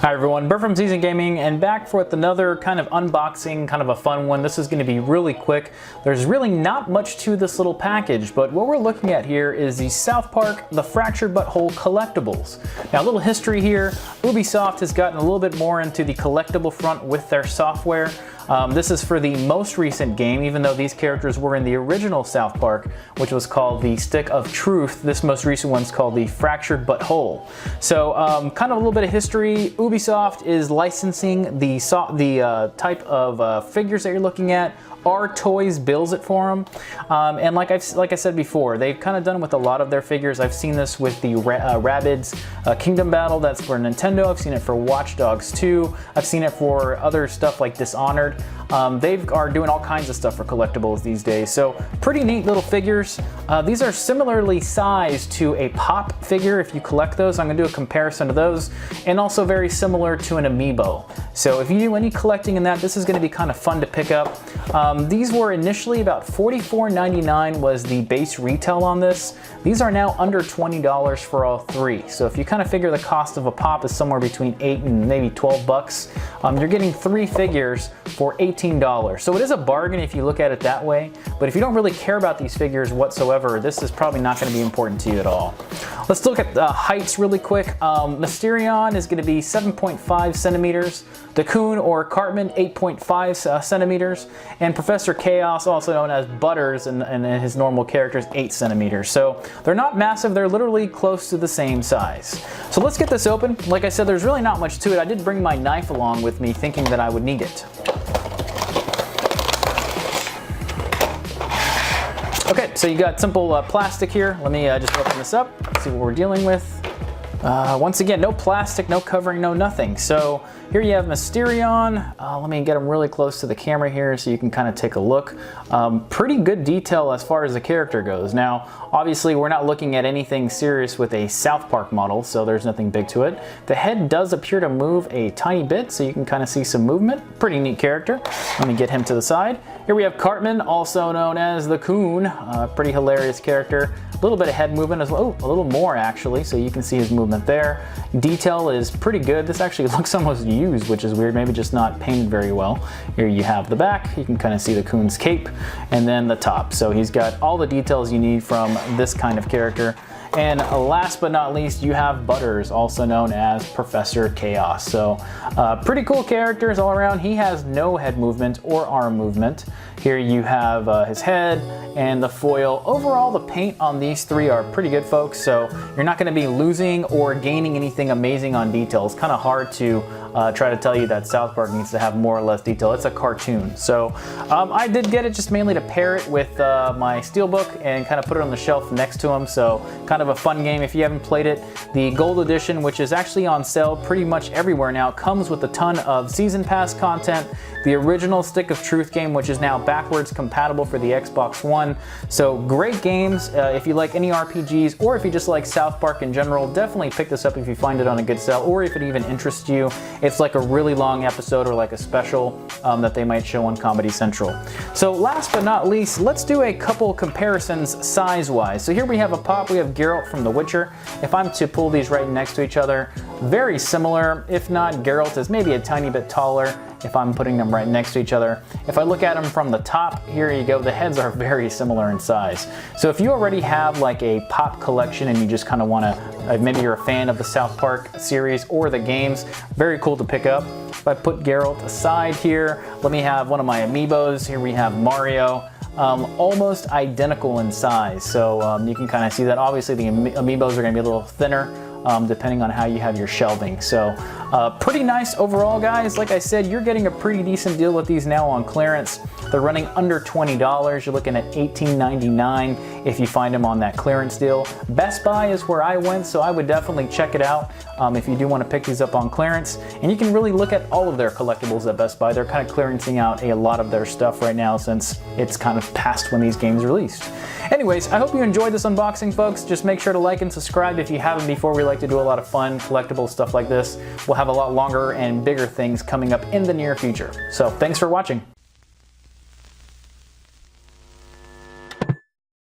Hi everyone, Bert from Season Gaming, and back with another kind of unboxing, kind of a fun one. This is going to be really quick. There's really not much to this little package, but what we're looking at here is the South Park The Fractured But Whole collectibles. Now a little history here, Ubisoft has gotten a little bit more into the collectible front with their software. This is for the most recent game, even though these characters were in the original South Park, which was called the Stick of Truth. This most recent one's called the Fractured But Whole. So kind of a little bit of history. Ubisoft is licensing the type of figures that you're looking at. Our Toys bills it for them, and like I said before, they've kind of done with a lot of their figures. I've seen this with the Rabbids Kingdom Battle, that's for Nintendo. I've seen it for Watch Dogs 2. I've seen it for other stuff like Dishonored. They are doing all kinds of stuff for collectibles these days, so pretty neat little figures. These are similarly sized to a Pop figure if you collect those. I'm going to do a comparison of those, and also very similar to an Amiibo. So if you do any collecting in that, this is going to be kind of fun to pick up. These were initially about $44.99 was the base retail on this. These are now under $20 for all three. So if you kind of figure the cost of a Pop is somewhere between $8 and maybe $12, you're getting three figures for $18. So it is a bargain if you look at it that way, but if you don't really care about these figures whatsoever, this is probably not going to be important to you at all. Let's look at the heights really quick. Mysterion is going to be 7.5 centimeters, Cocoon or Cartman 8.5 centimeters, and Professor Chaos, also known as Butters and his normal characters, 8 centimeters. So they're not massive, they're literally close to the same size. So let's get this open. Like I said, there's really not much to it. I did bring my knife along with me thinking that I would need it. Okay, so you got simple plastic here. Let me just open this up, see what we're dealing with. Once again, no plastic, no covering, no nothing. So here you have Mysterion. Let me get him really close to the camera here so you can kind of take a look. Pretty good detail as far as the character goes. Now, obviously, we're not looking at anything serious with a South Park model, so there's nothing big to it. The head does appear to move a tiny bit, so you can kind of see some movement. Pretty neat character. Let me get him to the side. Here we have Cartman, also known as the Coon. Pretty hilarious character. A little bit of head movement as well. Oh, a little more actually, so you can see his movement there. Detail is pretty good. This actually looks almost used, which is weird, maybe just not painted very well. Here you have the back. You can kind of see the Coon's cape, and then the top. So he's got all the details you need from this kind of character. And last but not least, you have Butters, also known as Professor Chaos. So pretty cool characters all around. He has no head movement or arm movement. Here you have his head and the foil. Overall, the paint on these three are pretty good, folks. So you're not going to be losing or gaining anything amazing on detail. It's kind of hard to try to tell you that South Park needs to have more or less detail. It's a cartoon. So I did get it just mainly to pair it with my Steelbook and kind of put it on the shelf next to him. So kind of a fun game if you haven't played it. The Gold Edition, which is actually on sale pretty much everywhere now, comes with a ton of Season Pass content. The original Stick of Truth game, which is now backwards compatible for the Xbox One. So great games. If you like any RPGs, or if you just like South Park in general, definitely pick this up if you find it on a good sale, or if it even interests you. It's like a really long episode or like a special that they might show on Comedy Central. So last but not least, let's do a couple comparisons size-wise. So here we have a Pop, we have Geralt from The Witcher. If I'm to pull these right next to each other, very similar. If not, Geralt is maybe a tiny bit taller if I'm putting them right next to each other. If I look at them from the top, here you go, the heads are very similar in size. So if you already have like a Pop collection and you just kind of want to, maybe you're a fan of the South Park series or the games, very cool to pick up. If I put Geralt aside here, let me have one of my Amiibos. Here we have Mario. Almost identical in size, so you can kind of see that. Obviously the Amiibos are going to be a little thinner, depending on how you have your shelving. So pretty nice overall, guys. Like I said, you're getting a pretty decent deal with these now on clearance. They're running under $20. You're looking at $18.99 if you find them on that clearance deal. Best Buy is where I went, so I would definitely check it out if you do want to pick these up on clearance. And you can really look at all of their collectibles at Best Buy. They're kind of clearancing out a lot of their stuff right now since it's kind of past when these games released. Anyways, I hope you enjoyed this unboxing, folks. Just make sure to like and subscribe if you haven't before. We like to do a lot of fun collectible stuff like this. We'll have a lot longer and bigger things coming up in the near future. So thanks for watching.